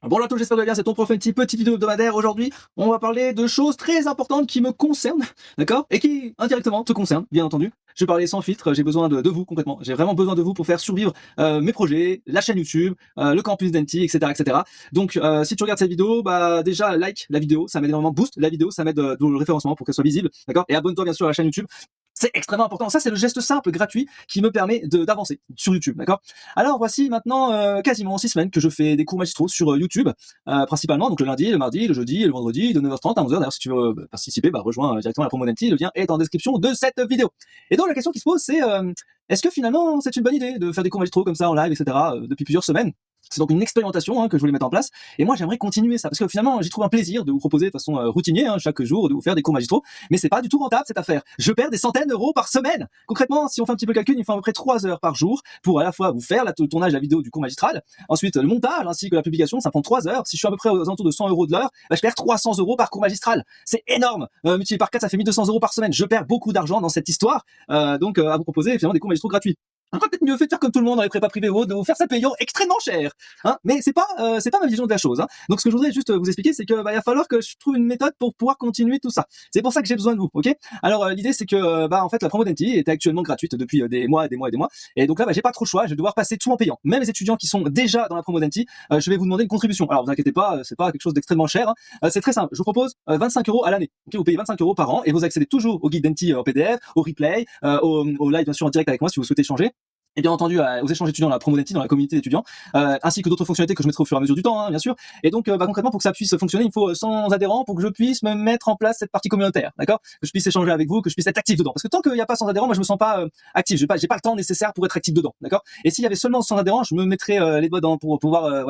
Bonjour à tous, j'espère que vous allez bien, c'est ton prof NT, petite vidéo hebdomadaire. Aujourd'hui, on va parler de choses très importantes qui me concernent, d'accord? Et qui, indirectement, te concernent, bien entendu. Je vais parler sans filtre, j'ai besoin de vous, concrètement. J'ai vraiment besoin de vous pour faire survivre mes projets, la chaîne YouTube, le campus d'NT, etc., etc. Donc, si tu regardes cette vidéo, bah déjà, like la vidéo, ça m'aide énormément, booste la vidéo, ça m'aide dans le référencement pour qu'elle soit visible, d'accord? Et abonne-toi, bien sûr, à la chaîne YouTube. C'est extrêmement important. Ça, c'est le geste simple, gratuit, qui me permet d'avancer sur YouTube, d'accord? Alors, voici maintenant quasiment 6 semaines que je fais des cours magistraux sur YouTube, principalement, donc le lundi, le mardi, le jeudi et le vendredi, de 9h30 à 11h. D'ailleurs, si tu veux participer, bah, rejoins directement la promo d'NT, le lien est en description de cette vidéo. Et donc, la question qui se pose, c'est est-ce que finalement, c'est une bonne idée de faire des cours magistraux comme ça en live, etc., depuis plusieurs semaines? C'est donc une expérimentation que je voulais mettre en place. Et moi, j'aimerais continuer ça. Parce que finalement, j'y trouve un plaisir de vous proposer de façon routinière, chaque jour, de vous faire des cours magistraux. Mais c'est pas du tout rentable, cette affaire. Je perds des centaines d'euros par semaine. Concrètement, si on fait un petit peu le calcul, il faut à peu près 3 heures par jour pour à la fois vous faire le tournage de la vidéo du cours magistral. Ensuite, le montage ainsi que la publication, ça prend 3 heures. Si je suis à peu près aux alentours de 100 euros de l'heure, bah, je perds 300 euros par cours magistral. C'est énorme. Multiplié par 4, ça fait 1200 euros par semaine. Je perds beaucoup d'argent dans cette histoire. Donc, à vous proposer finalement des cours magistraux gratuits. On peut peut-être mieux faire comme tout le monde dans les prépas privées ou autres, de vous faire ça payant extrêmement cher, hein. Mais c'est pas ma vision de la chose, hein. Donc ce que je voudrais juste vous expliquer, c'est que il va falloir que je trouve une méthode pour pouvoir continuer tout ça. C'est pour ça que j'ai besoin de vous, ok? Alors l'idée c'est que en fait la promo d'NT est actuellement gratuite depuis des mois et des mois et des mois, et donc là j'ai pas trop le choix, je vais devoir passer tout en payant. Même les étudiants qui sont déjà dans la promo d'NT, je vais vous demander une contribution. Alors vous inquiétez pas, c'est pas quelque chose d'extrêmement cher, hein. C'est très simple. Je vous propose 25 euros à l'année. Ok, vous payez 25 euros par an et vous accédez toujours au guide d'NT en PDF, au replay, au live bien sûr en direct avec moi si vous souhaitez échanger. Et bien entendu aux échanges étudiants dans la promo d'NT, dans la communauté d'étudiants, ainsi que d'autres fonctionnalités que je mettrai au fur et à mesure du temps, hein, bien sûr. Et donc concrètement, pour que ça puisse fonctionner, il faut 100 adhérents pour que je puisse me mettre en place cette partie communautaire, d'accord? Que je puisse échanger avec vous, que je puisse être actif dedans. Parce que tant qu'il n'y a pas 100 adhérents, moi je me sens pas actif, j'ai pas le temps nécessaire pour être actif dedans, d'accord? Et s'il y avait seulement 100 adhérents, je me mettrais les doigts dedans pour pouvoir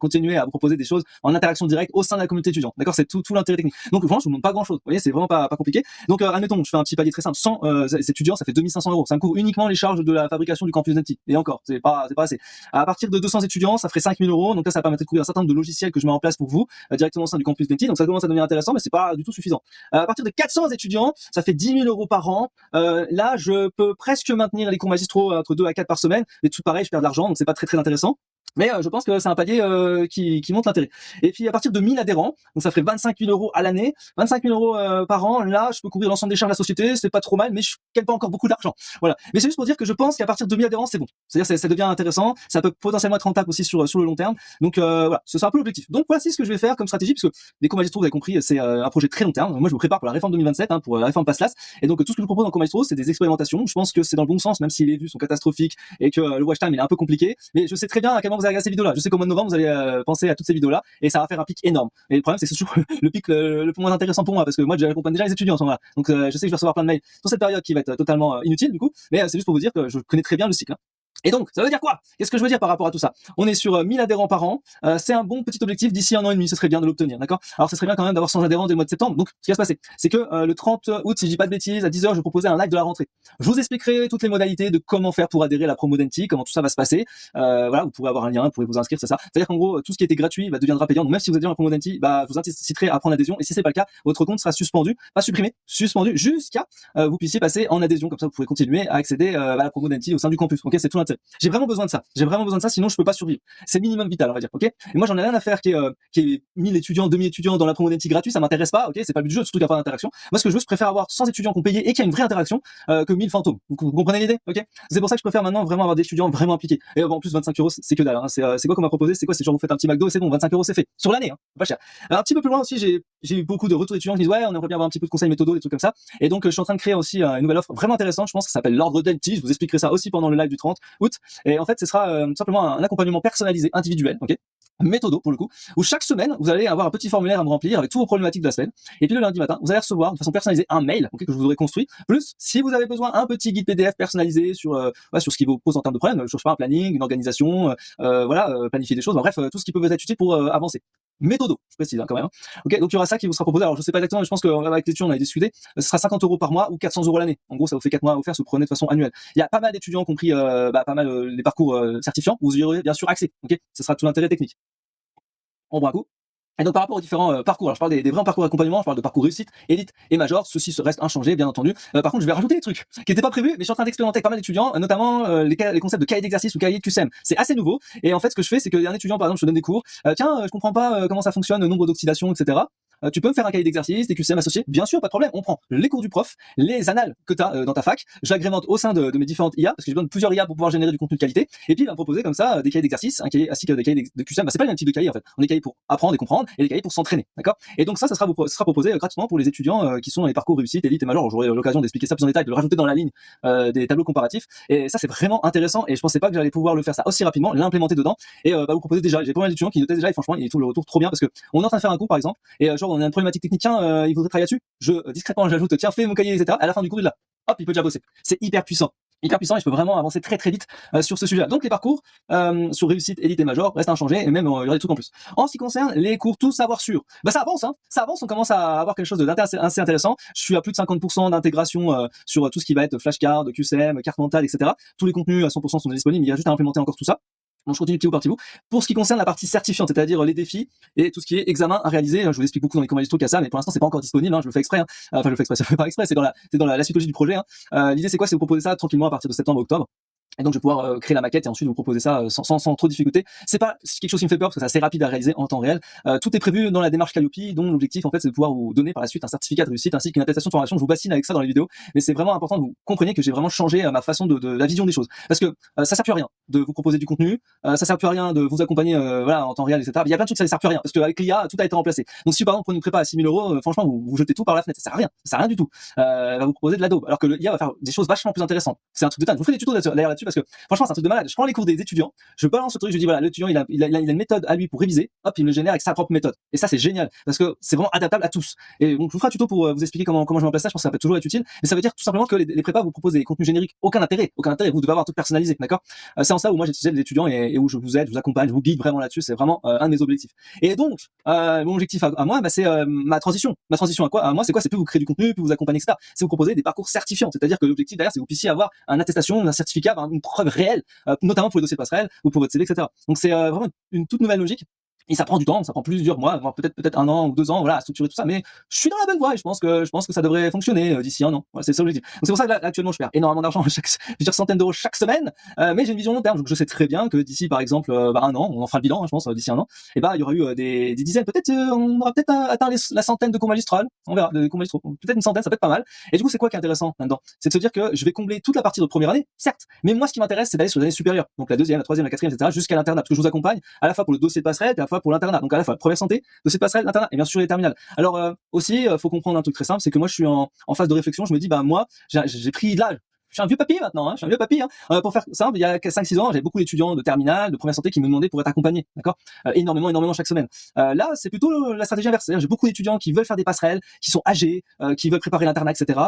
continuer à vous proposer des choses en interaction directe au sein de la communauté étudiante, d'accord? C'est tout l'intérêt technique. Donc franchement, je vous demande pas grand chose, vous voyez, c'est vraiment pas compliqué. Donc admettons, je fais un petit palier très simple, 100 étudiants, ça fait 2500 euros. Ça me couvre uniquement les charges de la fabrication du campus d'NT. Et encore, c'est pas assez. À partir de 200 étudiants, ça ferait 5000 euros. Donc là, ça permettrait de couvrir un certain nombre de logiciels que je mets en place pour vous, directement au sein du campus d'NT. Donc ça commence à devenir intéressant, mais c'est pas du tout suffisant. À partir de 400 étudiants, ça fait 10 000 euros par an. Là, je peux presque maintenir les cours magistraux entre 2 à 4 par semaine. Mais tout pareil, je perds de l'argent, donc c'est pas très intéressant. Mais je pense que c'est un palier qui monte l'intérêt. Et puis à partir de 1000 adhérents, donc ça ferait 25 000 euros à l'année, 25 000 euros par an. Là, je peux couvrir l'ensemble des charges de la société, c'est pas trop mal, mais je gagne pas encore beaucoup d'argent. Voilà. Mais c'est juste pour dire que je pense qu'à partir de 1000 adhérents, c'est bon. C'est-à-dire ça devient intéressant, ça peut potentiellement être rentable aussi sur le long terme. Donc voilà, c'est un peu l'objectif. Donc voici ce que je vais faire comme stratégie, puisque les cours magistraux, vous avez compris, c'est un projet très long terme. Moi, je me prépare pour la réforme 2027, pour la réforme PASSLAS. Et donc tout ce que je vous propose en cours magistraux, c'est des expérimentations. Je pense que c'est dans le bon sens, même si les vues sont catastrophiques et que le watch time il est un peu compliqué. Mais je sais très bien à quel moment vous allez regarder ces vidéos-là. Je sais qu'au mois de novembre, vous allez penser à toutes ces vidéos-là et ça va faire un pic énorme. Et le problème, c'est que c'est toujours le pic le plus moins intéressant pour moi parce que moi, j'accompagne déjà les étudiants en ce moment-là. Donc, je sais que je vais recevoir plein de mails sur cette période qui va être totalement inutile du coup. Mais c'est juste pour vous dire que je connais très bien le cycle, hein. Et donc, ça veut dire quoi? Qu'est-ce que je veux dire par rapport à tout ça? On est sur 1000 adhérents par an. C'est un bon petit objectif d'ici 1 an et demi. Ce serait bien de l'obtenir, d'accord? Alors, ce serait bien quand même d'avoir 100 adhérents dès le mois de septembre. Donc, ce qui va se passer, c'est que le 30 août, si je dis pas de bêtises, à 10h, je vais proposer un live de la rentrée. Je vous expliquerai toutes les modalités de comment faire pour adhérer à la promo d'NT, comment tout ça va se passer. Voilà, vous pourrez avoir un lien, vous pourrez vous inscrire, c'est ça. C'est-à-dire qu'en gros, tout ce qui était gratuit deviendra payant. Donc, même si vous êtes dans la promo d'NT, je vous inciterai à prendre l'adhésion. Et si c'est pas le cas, votre compte sera suspendu, pas supprimé, suspendu jusqu'à vous puissiez passer en adhésion. Comme ça, vous pourrez continuer à accéder à la promo d'NT au sein du campus. Ok, c'est tout l'intérêt. J'ai vraiment besoin de ça. J'ai vraiment besoin de ça, sinon je peux pas survivre. C'est minimum vital, on va dire, ok? Et moi, j'en ai rien à faire qui est 1000 étudiants, 2000 étudiants dans la promo d'NT gratuit, ça m'intéresse pas, ok? C'est pas le but du jeu, surtout qu'il n'y a pas d'interaction. Moi, ce que je veux, je préfère avoir 100 étudiants qui ont payé et qui a une vraie interaction, que 1000 fantômes. Vous comprenez l'idée, ok? C'est pour ça que je préfère maintenant vraiment avoir des étudiants vraiment impliqués. Et en plus, 25 euros, c'est que dalle, hein. C'est quoi qu'on m'a proposé? C'est quoi? C'est genre, vous faites un petit McDo et c'est bon, 25 euros, c'est fait. Sur l'année, hein. Pas cher. Alors, un petit peu plus loin aussi, j'ai eu beaucoup de retours d'étudiants qui disent, ouais, on aimerait bien avoir un petit peu de conseils méthodos, des trucs comme ça. Et donc, je suis en train de créer aussi une nouvelle offre vraiment intéressante, je pense, que ça s'appelle l'ordre d'NT. Je vous expliquerai ça aussi pendant le live du 30 août. Et en fait, ce sera simplement un accompagnement personnalisé, individuel, ok, méthodo pour le coup, où chaque semaine vous allez avoir un petit formulaire à me remplir avec tous vos problématiques de la semaine. Et puis le lundi matin, vous allez recevoir de façon personnalisée un mail, ok, que je vous aurai construit. Plus, si vous avez besoin, un petit guide PDF personnalisé sur ce qui vous pose en termes de problèmes, sur je sais pas, un planning, une organisation, planifier des choses, bref, tout ce qui peut vous être utile pour avancer. Méthodo, je précise quand même. Ok, donc il y aura ça qui vous sera proposé. Alors je sais pas exactement, mais je pense qu'avec l'étudiant on avait discuté. Ce sera 50 euros par mois ou 400 euros l'année. En gros, ça vous fait 4 mois à offert si vous prenez de façon annuelle. Il y a pas mal d'étudiants compris, pas mal les parcours certifiants. Vous y aurez bien sûr accès. Ok, ce sera tout l'intérêt technique. On boit un coup. Et donc par rapport aux différents parcours, alors je parle des vrais parcours d'accompagnement, je parle de parcours réussite, élite et major, ceci se reste inchangé bien entendu. Par contre je vais rajouter des trucs qui n'étaient pas prévus, mais je suis en train d'expérimenter avec pas mal d'étudiants, notamment les concepts de cahier d'exercice ou cahier de QCM. C'est assez nouveau, et en fait ce que je fais c'est qu'il y a un étudiant par exemple, je te donne des cours, tiens je comprends pas comment ça fonctionne, le nombre d'oxydation, etc. Tu peux me faire un cahier d'exercice, des QCM associés? Bien sûr, pas de problème. On prend les cours du prof, les annales que tu as dans ta fac, j'agrémente au sein de mes différentes IA, parce que j'ai besoin de plusieurs IA pour pouvoir générer du contenu de qualité, et puis il va me proposer comme ça des cahiers d'exercice, un cahier ainsi que des cahiers de QCM. C'est pas le même type de cahier en fait. On a des cahiers pour apprendre et comprendre, et des cahiers pour s'entraîner, d'accord? Et donc ça sera proposé gratuitement pour les étudiants qui sont dans les parcours réussite, élite et major. J'aurai l'occasion d'expliquer ça plus en détail, de le rajouter dans la ligne des tableaux comparatifs. Et ça c'est vraiment intéressant, et je pensais pas que j'allais pouvoir le faire ça aussi rapidement, l'implémenter dedans, et vous proposer déjà. J'ai pas mal d'étudiants qui notaient déjà, et franchement ils trouvent le retour trop bien, parce que on est en train de faire un cours par exemple, et genre on a une problématique technique, il faudrait travailler là-dessus. Discrètement j'ajoute tiens fais mon cahier, etc. À la fin du cours il l'a, hop il peut déjà bosser. C'est hyper puissant, hyper puissant, et je peux vraiment avancer très très vite sur ce sujet-là. Donc les parcours sur réussite, élite et major restent inchangés, et même il y aura des trucs en plus. En ce qui concerne les cours tout savoir sûr, bah ça avance, ça avance, on commence à avoir quelque chose assez intéressant. Je suis à plus de 50% d'intégration sur tout ce qui va être flashcard, QCM, carte mentale, etc. Tous les contenus à 100% sont disponibles, il y a juste à implémenter encore tout ça. Donc je continue petit bout par petit bout. Pour ce qui concerne la partie certifiante, c'est-à-dire les défis et tout ce qui est examen à réaliser, je vous explique beaucoup dans les cours magistro qu'il y a ça, mais pour l'instant c'est pas encore disponible, je le fais exprès. Enfin je le fais exprès, ça fait pas exprès, c'est dans la suite logique du projet. L'idée c'est quoi? C'est vous proposer ça tranquillement à partir de septembre-octobre. Et donc je vais pouvoir créer la maquette et ensuite vous proposer ça sans trop de difficulté. C'est pas quelque chose qui me fait peur parce que c'est assez rapide à réaliser en temps réel. Tout est prévu dans la démarche Calliope, dont l'objectif en fait c'est de pouvoir vous donner par la suite un certificat de réussite ainsi qu'une attestation de formation. Je vous bassine avec ça dans les vidéos, mais c'est vraiment important que vous compreniez que j'ai vraiment changé ma façon de la vision des choses. Parce que ça sert plus à rien de vous proposer du contenu, ça sert plus à rien de vous accompagner voilà en temps réel, etc. Il y a plein de trucs ça ne sert plus à rien parce qu'avec l'IA tout a été remplacé. Donc si par exemple vous prenez une prépa à 6 000 euros, franchement vous jetez tout par la fenêtre, ça sert à rien, ça sert à rien du tout. Elle va vous proposer de la daube, alors que l'IA va faire des choses vachement plus intéressantes. C'est un truc de dingue. Je vous fais des tutos d'ailleurs là-dessus parce que franchement c'est un truc de malade. Je prends les cours des étudiants, je balance le truc, je dis voilà, l'étudiant il a une méthode à lui pour réviser, hop, il me le génère avec sa propre méthode. Et ça c'est génial parce que c'est vraiment adaptable à tous. Et donc je vous ferai un tuto pour vous expliquer comment je mets en place ça, je pense que ça peut toujours être utile. Mais ça veut dire tout simplement que les prépas vous proposent des contenus génériques, aucun intérêt, vous devez avoir un truc personnalisé, d'accord? C'est en ça où moi j'aide les étudiants et où je vous aide, je vous accompagne, je vous guide vraiment là-dessus, c'est vraiment un de mes objectifs. Et donc mon objectif à moi, c'est ma transition. Ma transition à moi, c'est quoi? C'est plus vous créer du contenu, plus vous accompagner, etc. C'est vous proposer des parcours certifiants, c'est-à-dire que l'objectif derrière c'est que vous puissiez avoir une attestation, un certificat, une preuve réelle, notamment pour les dossiers passerelles ou pour votre CV, etc. Donc c'est vraiment une toute nouvelle logique. Et ça prend du temps, ça prend plusieurs mois, voire peut-être 1 an ou 2 ans, voilà, à structurer tout ça. Mais je suis dans la bonne voie et je pense que ça devrait fonctionner d'ici 1 an. Voilà, c'est ça l'objectif. Donc c'est pour ça que là, actuellement, je perds énormément d'argent centaines d'euros chaque semaine. Mais j'ai une vision long terme. Donc je sais très bien que d'ici, par exemple, 1 an, on en fera le bilan, je pense, d'ici 1 an. Et il y aura eu des dizaines, peut-être, on aura peut-être atteint la centaine de cours magistrales. On verra, de cours magistraux. Peut-être une centaine, ça peut être pas mal. Et du coup, c'est quoi qui est intéressant là-dedans? C'est de se dire que je vais combler toute la partie de première année, certes. Mais moi, ce qui m'intéresse, c'est d'aller sur les années supérieures. Donc la deuxième, la troisième, la quatrième, etc. jusqu'à l'internat. Parce que je vous accompagne à la fois pour le dossier de passerelle et à la fois pour l'internat. Donc à la fois première santé, dossier de passerelle, l'internat et bien sûr les terminales. Alors aussi, faut comprendre un truc très simple, c'est que moi je suis en phase de réflexion. Je me dis moi j'ai pris de l'âge. Je suis un vieux papy maintenant, je suis un vieux papy. Pour faire simple, il y a 5-6 ans, j'avais beaucoup d'étudiants de terminale, de première santé qui me demandaient pour être accompagnés, d'accord, énormément chaque semaine. Là, c'est plutôt la stratégie inverse. C'est-à-dire, j'ai beaucoup d'étudiants qui veulent faire des passerelles, qui sont âgés, qui veulent préparer l'internat, etc.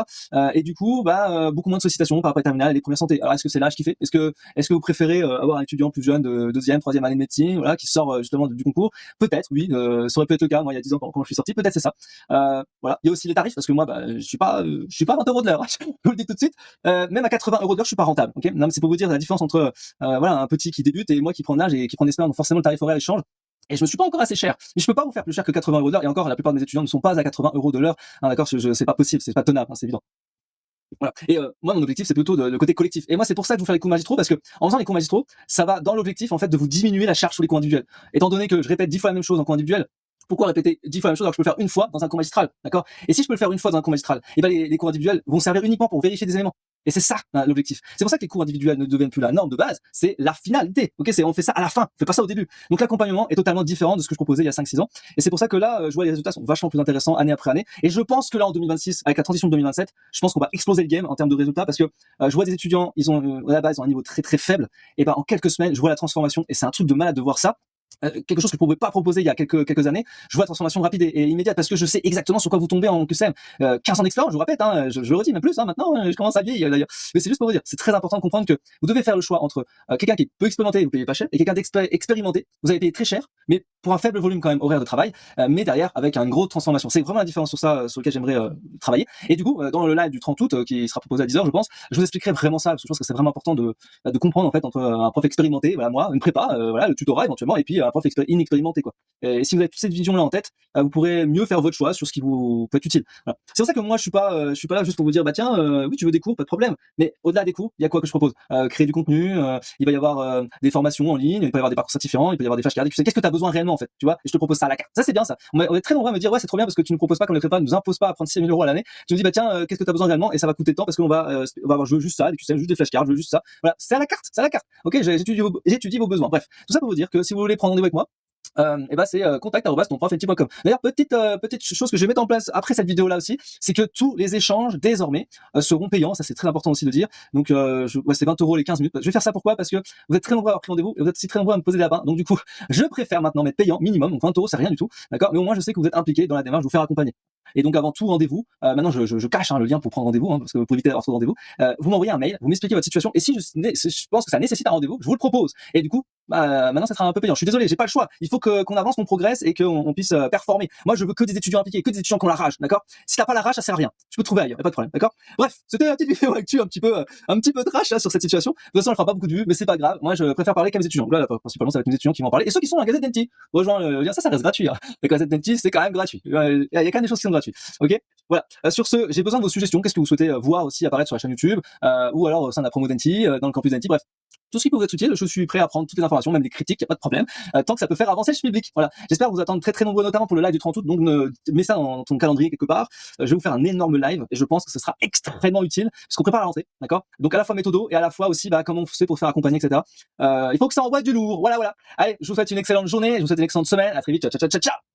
Et du coup, beaucoup moins de sollicitations par rapport à la terminale et les premières santé. Alors, est-ce que c'est l'âge qui fait? Est-ce que vous préférez avoir un étudiant plus jeune de deuxième, troisième année de médecine, voilà, qui sort justement du concours? Peut-être, oui, ça aurait pu être le cas. Moi, il y a 10 ans quand je suis sorti, peut-être c'est ça. Voilà. Il y a aussi les tarifs parce que moi, je suis pas 20 euros de l'heure. Je vous le dis tout de suite. Même à 80 euros de l'heure, je suis pas rentable. Ok, non, mais c'est pour vous dire la différence entre voilà, un petit qui débute et moi qui prends de l'âge et qui prend de l'expérience. Donc forcément le tarif horaire il change. Et je me suis pas encore assez cher. Mais je peux pas vous faire plus cher que 80 euros de l'heure. Et encore, la plupart de mes étudiants ne sont pas à 80 euros de l'heure. D'accord, c'est pas possible, c'est pas tenable, c'est évident. Voilà. Et moi, mon objectif, c'est plutôt le côté collectif. Et moi, c'est pour ça que je vous fais les cours magistraux, parce que en faisant les cours magistraux, ça va dans l'objectif en fait de vous diminuer la charge sur les cours individuels. Étant donné que je répète 10 fois la même chose en cours individuel, pourquoi répéter 10 fois la même chose alors que je peux le faire une fois dans un cours magistral, d'accord? Et si je peux le faire une fois dans un cours magistral, et les cours individuels vont servir uniquement pour vérifier des éléments. Et c'est ça l'objectif. C'est pour ça que les cours individuels ne deviennent plus la norme de base, c'est la finalité. Ok, on fait ça à la fin, on fait pas ça au début. Donc l'accompagnement est totalement différent de ce que je proposais il y a 5-6 ans. Et c'est pour ça que là, je vois les résultats sont vachement plus intéressants année après année. Et je pense que là en 2026, avec la transition de 2027, je pense qu'on va exploser le game en termes de résultats parce que je vois des étudiants, ils ont à la base ils ont un niveau très très faible. Et en quelques semaines, je vois la transformation et c'est un truc de malade de voir ça. Quelque chose que je pouvais pas proposer il y a quelques années. Je vois la transformation rapide et immédiate parce que je sais exactement sur quoi vous tombez en QCM. 15 ans d'expérience, je vous répète, je le redis même plus maintenant, je commence à vieillir d'ailleurs. Mais c'est juste pour vous dire, c'est très important de comprendre que vous devez faire le choix entre quelqu'un qui peut expérimenter, vous payez pas cher, et quelqu'un d'expérimenté, vous allez payer très cher, mais pour un faible volume quand même horaire de travail, mais derrière avec une grosse transformation. C'est vraiment la différence sur ça, sur lequel j'aimerais travailler. Et du coup, dans le live du 30 août qui sera proposé à 10h, je pense, je vous expliquerai vraiment ça parce que je pense que c'est vraiment important de comprendre en fait entre un prof expérimenté, voilà moi, une prépa, voilà le tutorat éventuellement, et puis suis un prof inexpérimenté, quoi. Et si vous avez toute cette vision-là en tête, vous pourrez mieux faire votre choix sur ce qui vous peut être utile. Voilà. C'est pour ça que moi, je suis pas là juste pour vous dire, bah tiens, oui, tu veux des cours, pas de problème. Mais au-delà des cours, il y a quoi que je propose? Créer du contenu, il va y avoir des formations en ligne, il peut y avoir des parcours certifiants, il peut y avoir des flashcards. Tu sais, qu'est-ce que tu as besoin réellement, en fait, tu vois? Et je te propose ça à la carte. Ça, c'est bien, ça. On est très nombreux à me dire, ouais, c'est trop bien parce que tu ne proposes pas comme les prépas, ne nous impose pas à prendre 6 000 € à l'année. Tu me dis, bah tiens, qu'est-ce que tu as besoin réellement? Et ça va coûter tant parce qu'on va avoir, je veux juste ça, tu sais, juste des flashcards, je veux juste ça. Voilà, c'est à la carte, c'est à la carte. Ok, j'étudie vos besoins. Bref, tout ça pour vous dire que si vous voulez prendre rendez-vous avec moi, et ben c'est contact@tonprofnT.com. D'ailleurs, petite chose que je vais mettre en place après cette vidéo là aussi, c'est que tous les échanges désormais seront payants. Ça, c'est très important aussi de dire. Donc c'est 20 € les 15 minutes. Je vais faire ça pourquoi? Parce que vous êtes très nombreux à avoir pris rendez-vous et vous êtes aussi très nombreux à me poser des lapins. Donc du coup, je préfère maintenant mettre payant minimum. Donc 20 € c'est rien du tout, d'accord? Mais au moins je sais que vous êtes impliqués dans la démarche de vous faire accompagner. Et donc avant tout rendez-vous, maintenant je cache le lien pour prendre rendez-vous, parce que pour éviter d'avoir trop de rendez-vous, vous m'envoyez un mail, vous m'expliquez votre situation, et si je pense que ça nécessite un rendez-vous, je vous le propose. Et du coup, maintenant ça sera un peu payant. Je suis désolé, j'ai pas le choix. Il faut qu'on avance, qu'on progresse et qu'on puisse performer. Moi, je veux que des étudiants impliqués, que des étudiants qui ont la rage, d'accord? Si t'as pas la rage, ça sert à rien. Tu peux trouver ailleurs, y a pas de problème, d'accord? Bref, c'était la petite vidéo actu un petit peu trash sur cette situation. De toute façon, elle fera pas beaucoup de vues, mais c'est pas grave. Moi, je préfère parler qu'à mes étudiants. Là, principalement, ça va être mes étudiants qui vont en parler. Et ceux qui sont à la Gazette Denti, rejoins le lien, ça reste gratuit. La Gazette Denti, c'est quand même gratuit. Il y a quand même des choses qui sont gratuites. Ok? Voilà. Sur ce, j'ai besoin de vos suggestions. Qu'est-ce que vous souhaitez voir aussi apparaître sur la chaîne YouTube, ou alors au sein de la promo Denti, dans le campus Denti. Bref, tout ce qui peut vous être utile, je suis prêt à prendre toutes les informations, même les critiques, y a pas de problème, tant que ça peut faire avancer le public. Voilà. J'espère vous attendre très très nombreux, notamment pour le live du 30 août. Donc mets ça dans ton calendrier quelque part. Je vais vous faire un énorme live et je pense que ce sera extrêmement utile parce qu'on prépare la rentrée, d'accord? Donc à la fois méthodo et à la fois aussi comment on fait pour faire accompagner, etc. Il faut que ça envoie du lourd. Voilà. Allez, je vous souhaite une excellente journée, je vous souhaite une excellente semaine. À très vite. Ciao.